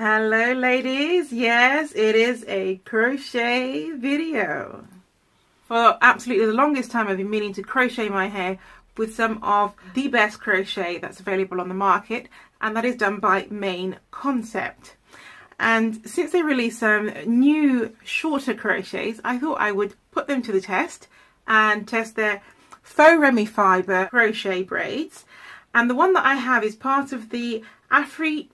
Hello ladies, yes it is a crochet video. For absolutely the longest time I've been meaning to crochet my hair with some of the best crochet that's available on the market, and that is done by Main Concept. And since they released some new shorter crochets, I thought I would put them to the test and test their faux remy fibre crochet braids. And the one that I have is part of the Afri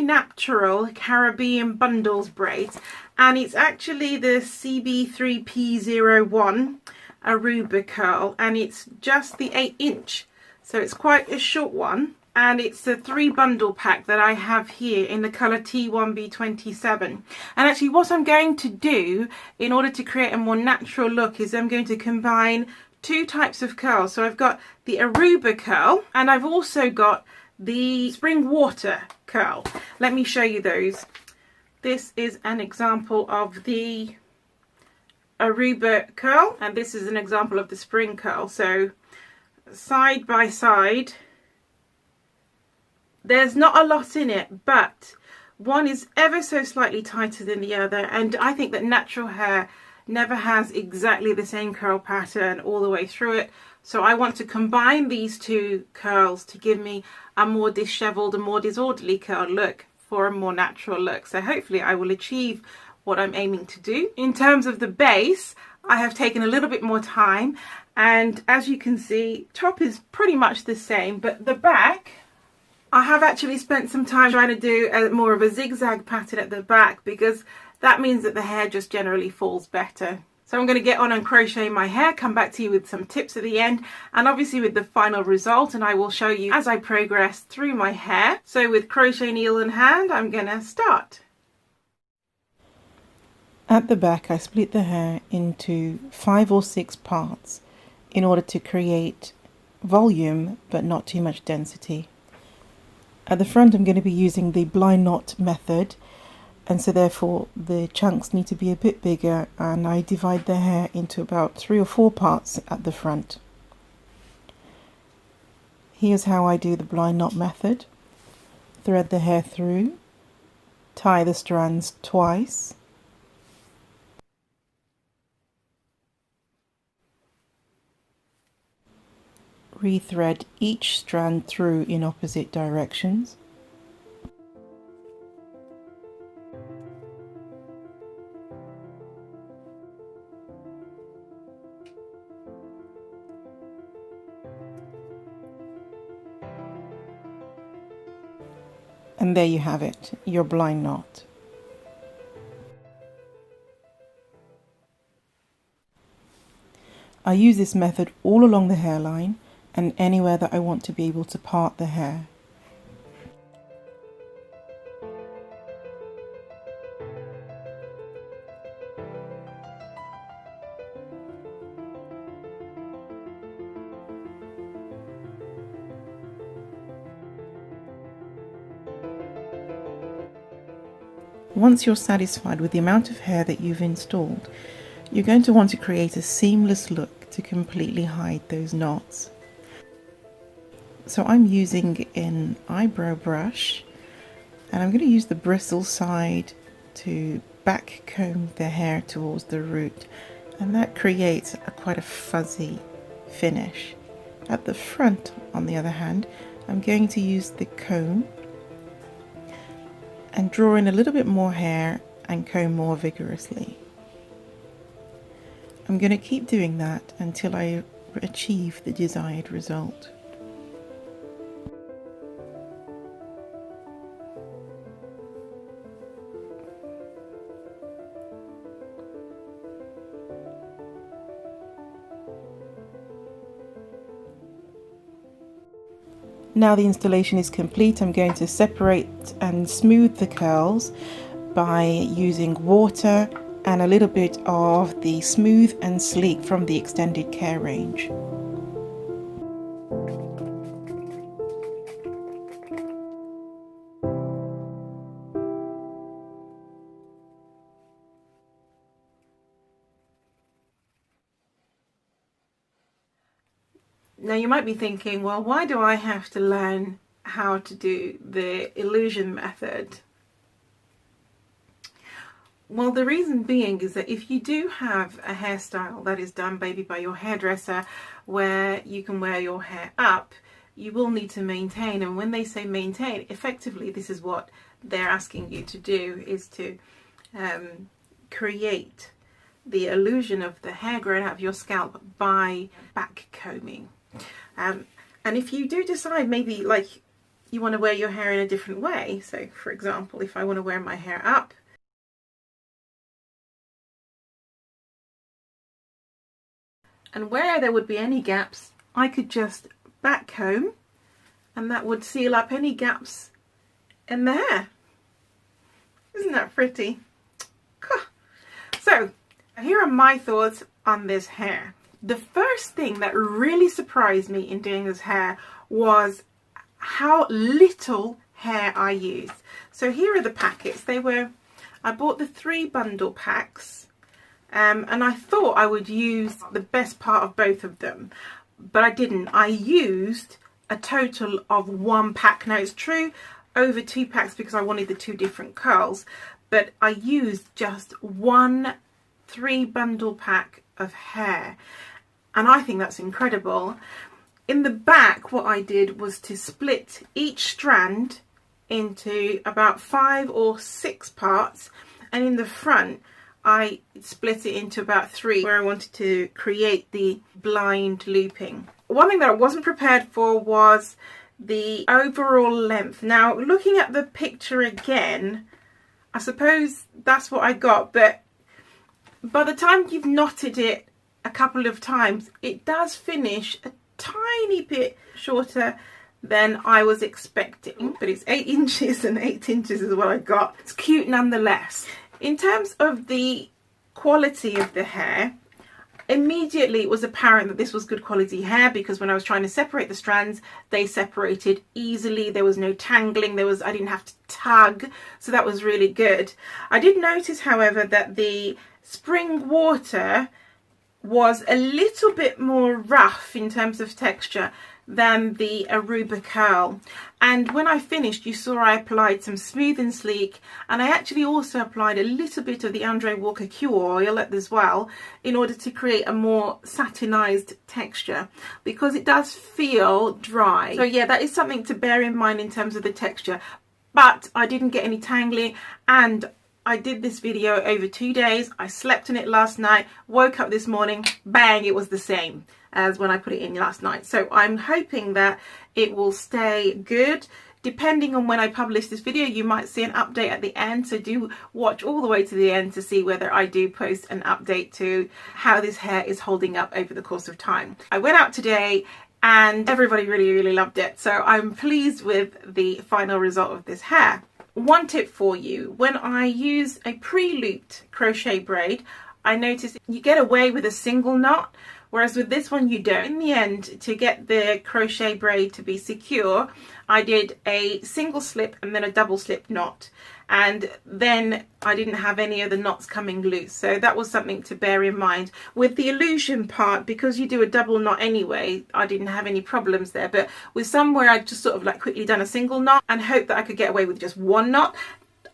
Natural Caribbean Bundles braids, and it's actually the CB3P01 Aruba Curl, and it's just the 8-inch, so it's quite a short one, and it's the 3 bundle pack that I have here in the colour T1B27. And actually what I'm going to do in order to create a more natural look is I'm going to combine 2 types of curls. So I've got the Aruba curl and I've also got the spring water curl. Let me show you those. This is an example of the Aruba curl and this is an example of the spring curl. So side by side, there's not a lot in it, but one is ever so slightly tighter than the other, and I think that natural hair never has exactly the same curl pattern all the way through it. So I want to combine these 2 curls to give me a more disheveled, a more disorderly curl look for a more natural look. So hopefully I will achieve what I'm aiming to do. In terms of the base, I have taken a little bit more time, and as you can see, top is pretty much the same, but the back, I have actually spent some time trying to do more of a zigzag pattern at the back, because that means that the hair just generally falls better. So I'm going to get on and crochet my hair, come back to you with some tips at the end, and obviously with the final result, and I will show you as I progress through my hair. So with crochet needle in hand, I'm going to start. At the back I split the hair into 5 or 6 parts in order to create volume but not too much density. At the front I'm going to be using the blind knot method, and so therefore the chunks need to be a bit bigger, and I divide the hair into about 3 or 4 parts at the front. Here's how I do the blind knot method. Thread the hair through, tie the strands twice, rethread each strand through in opposite directions, and there you have it, your blind knot. I use this method all along the hairline and anywhere that I want to be able to part the hair. Once you're satisfied with the amount of hair that you've installed, you're going to want to create a seamless look to completely hide those knots. So I'm using an eyebrow brush, and I'm going to use the bristle side to back comb the hair towards the root, and that creates quite a fuzzy finish. At the front, on the other hand, I'm going to use the comb and draw in a little bit more hair and comb more vigorously. I'm going to keep doing that until I achieve the desired result. Now the installation is complete, I'm going to separate and smooth the curls by using water and a little bit of the Smooth and Sleek from the Extended Care range. Now you might be thinking, well, why do I have to learn how to do the illusion method? Well, the reason being is that if you do have a hairstyle that is done maybe by your hairdresser where you can wear your hair up, you will need to maintain. And when they say maintain, effectively this is what they're asking you to do, is to create the illusion of the hair growing out of your scalp by back combing. And if you do decide maybe like you want to wear your hair in a different way, so for example, if I want to wear my hair up, and where there would be any gaps, I could just back comb and that would seal up any gaps in the hair. Isn't that pretty? So here are my thoughts on this hair. The first thing that really surprised me in doing this hair was how little hair I used. So here are the packets. I bought the 3 bundle packs. And I thought I would use the best part of both of them, but I didn't. I used a total of 1 pack. Now it's true over 2 packs because I wanted the 2 different curls, but I used just 1 3 bundle pack of hair, and I think that's incredible. In the back, what I did was to split each strand into about 5 or 6 parts, and in the front I split it into about 3 where I wanted to create the blind looping. One thing that I wasn't prepared for was the overall length. Now looking at the picture again, I suppose that's what I got, but by the time you've knotted it a couple of times, it does finish a tiny bit shorter than I was expecting, but it's 8 inches and 8 inches is what I got. It's cute nonetheless. In terms of the quality of the hair, immediately it was apparent that this was good quality hair because when I was trying to separate the strands, they separated easily. There was no tangling. I didn't have to tug, so that was really good. I did notice, however, that the spring water was a little bit more rough in terms of texture than the Aruba Curl, and when I finished you saw I applied some Smooth and Sleek, and I actually also applied a little bit of the Andre Walker Q oil as well in order to create a more satinized texture because it does feel dry. So yeah, that is something to bear in mind in terms of the texture, but I didn't get any tangling, and I did this video over 2 days. I slept in it last night, woke up this morning, bang, it was the same as when I put it in last night. So I'm hoping that it will stay good. Depending on when I publish this video, you might see an update at the end, so do watch all the way to the end to see whether I do post an update to how this hair is holding up over the course of time. I went out today and everybody really loved it, so I'm pleased with the final result of this hair. One tip for you: when I use a pre-looped crochet braid, I notice you get away with a single knot, whereas with this one you don't. In the end, to get the crochet braid to be secure, I did a single slip and then a double slip knot, and then I didn't have any of the knots coming loose, so that was something to bear in mind. With the illusion part, because you do a double knot anyway, I didn't have any problems there, but with some where I just sort of like quickly done a single knot and hoped that I could get away with just 1 knot,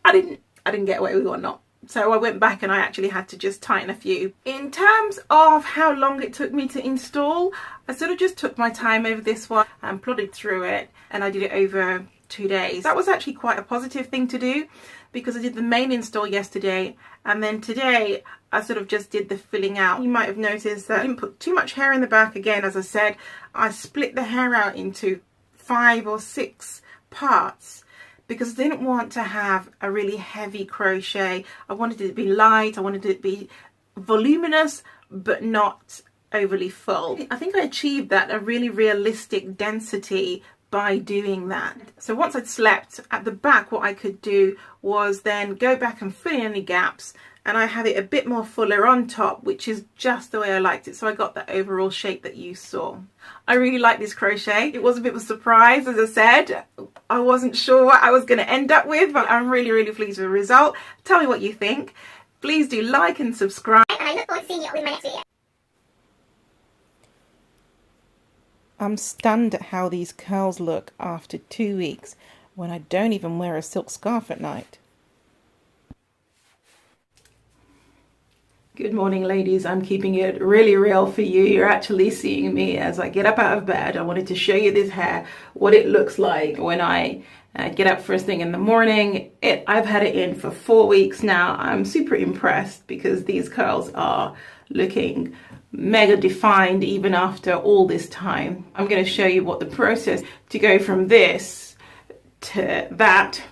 I didn't get away with 1 knot. So I went back and I actually had to just tighten a few. In terms of how long it took me to install, I sort of just took my time over this one and plodded through it, and I did it over 2 days. That was actually quite a positive thing to do because I did the main install yesterday, and then today I sort of just did the filling out. You might have noticed that I didn't put too much hair in the back. Again, as I said, I split the hair out into 5 or 6 parts because I didn't want to have a really heavy crochet. I wanted it to be light, I wanted it to be voluminous but not overly full. I think I achieved that, a really realistic density by doing that. So once I'd slept, at the back what I could do was then go back and fill in any gaps, and I have it a bit more fuller on top, which is just the way I liked it, so I got that overall shape that you saw. I really like this crochet. It was a bit of a surprise, as I said. I wasn't sure what I was going to end up with, but I'm really pleased with the result. Tell me what you think. Please do like and subscribe, and I look forward to seeing you in my next video. I'm stunned at how these curls look after 2 weeks when I don't even wear a silk scarf at night. Good morning, ladies. I'm keeping it really real for you. You're actually seeing me as I get up out of bed. I wanted to show you this hair, what it looks like when I get up first thing in the morning. I've had it in for 4 weeks now. I'm super impressed because these curls are looking mega defined even after all this time. I'm going to show you what the process to go from this to that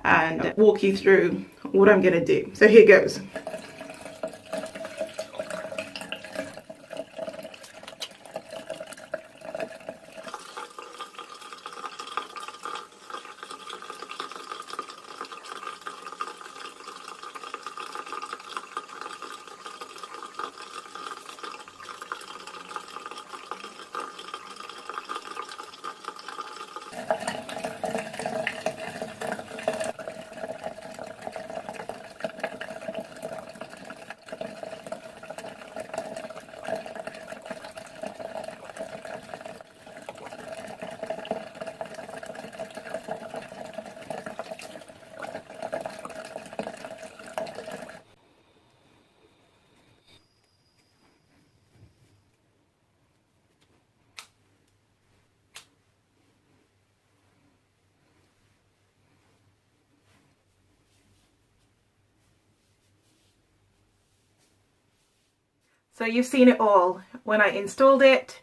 and walk you through what I'm going to do. So here goes. So you've seen it all. When I installed it,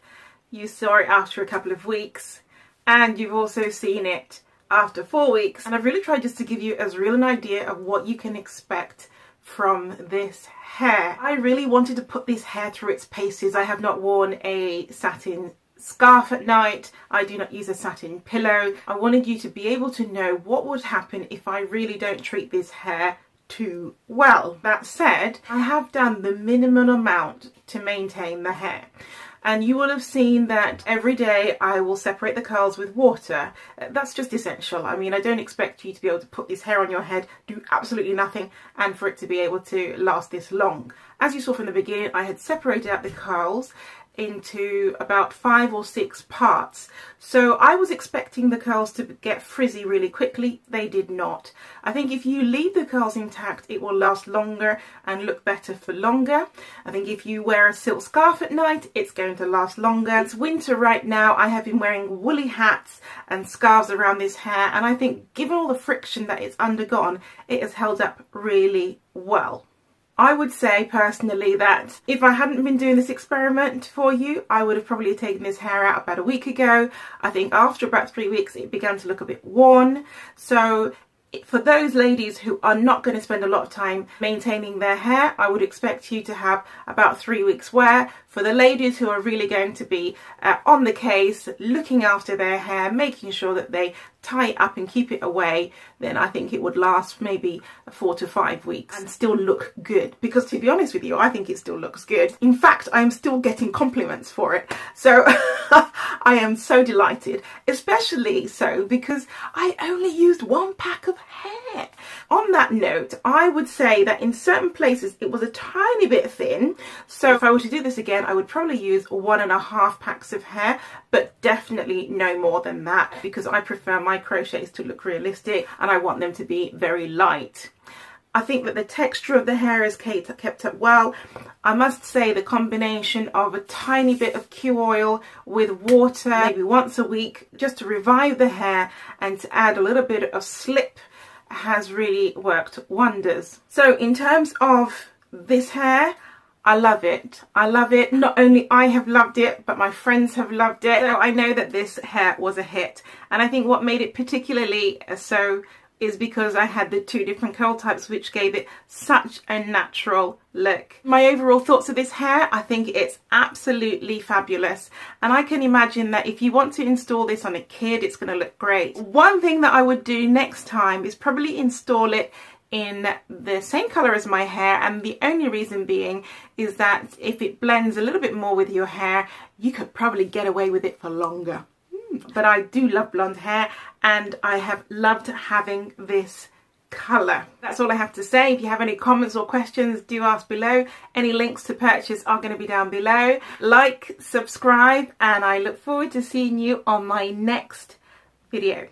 you saw it after a couple of weeks, and you've also seen it after 4 weeks. And I've really tried just to give you as real an idea of what you can expect from this hair. I really wanted to put this hair through its paces. I have not worn a satin scarf at night. I do not use a satin pillow. I wanted you to be able to know what would happen if I really don't treat this hair too well. That said, I have done the minimum amount to maintain the hair, and you will have seen that every day I will separate the curls with water. That's just essential. I mean, I don't expect you to be able to put this hair on your head, do absolutely nothing, and for it to be able to last this long. As you saw from the beginning, I had separated out the curls into about 5 or 6 parts. So I was expecting the curls to get frizzy really quickly. They did not. I think if you leave the curls intact, it will last longer and look better for longer. I think if you wear a silk scarf at night, it's going to last longer. It's winter right now. I have been wearing woolly hats and scarves around this hair, and I think given all the friction that it's undergone, it has held up really well. I would say personally that if I hadn't been doing this experiment for you, I would have probably taken this hair out about a week ago. I think after about 3 weeks it began to look a bit worn. So for those ladies who are not going to spend a lot of time maintaining their hair, I would expect you to have about 3 weeks wear. For the ladies who are really going to be on the case, looking after their hair, making sure that they tie it up and keep it away, then I think it would last maybe 4 to 5 weeks and still look good. Because to be honest with you, I think it still looks good. In fact, I'm still getting compliments for it. So I am so delighted, especially so because I only used 1 pack of hair. On that note, I would say that in certain places it was a tiny bit thin. So if I were to do this again, I would probably use 1.5 packs of hair, but definitely no more than that, because I prefer my crochets to look realistic and I want them to be very light. I think that the texture of the hair is kept up well. I must say the combination of a tiny bit of Q oil with water, maybe once a week, just to revive the hair and to add a little bit of slip, has really worked wonders. So in terms of this hair, I love it. I love it. Not only I have loved it, but my friends have loved it. So I know that this hair was a hit. And I think what made it particularly so is because I had the 2 different curl types, which gave it such a natural look. My overall thoughts of this hair, I think it's absolutely fabulous. And I can imagine that if you want to install this on a kid, it's going to look great. One thing that I would do next time is probably install it in the same color as my hair, and the only reason being is that if it blends a little bit more with your hair, you could probably get away with it for longer. But I do love blonde hair, and I have loved having this colour. That's all I have to say. If you have any comments or questions, do ask below. Any links to purchase are going to be down below. Like, subscribe, and I look forward to seeing you on my next video.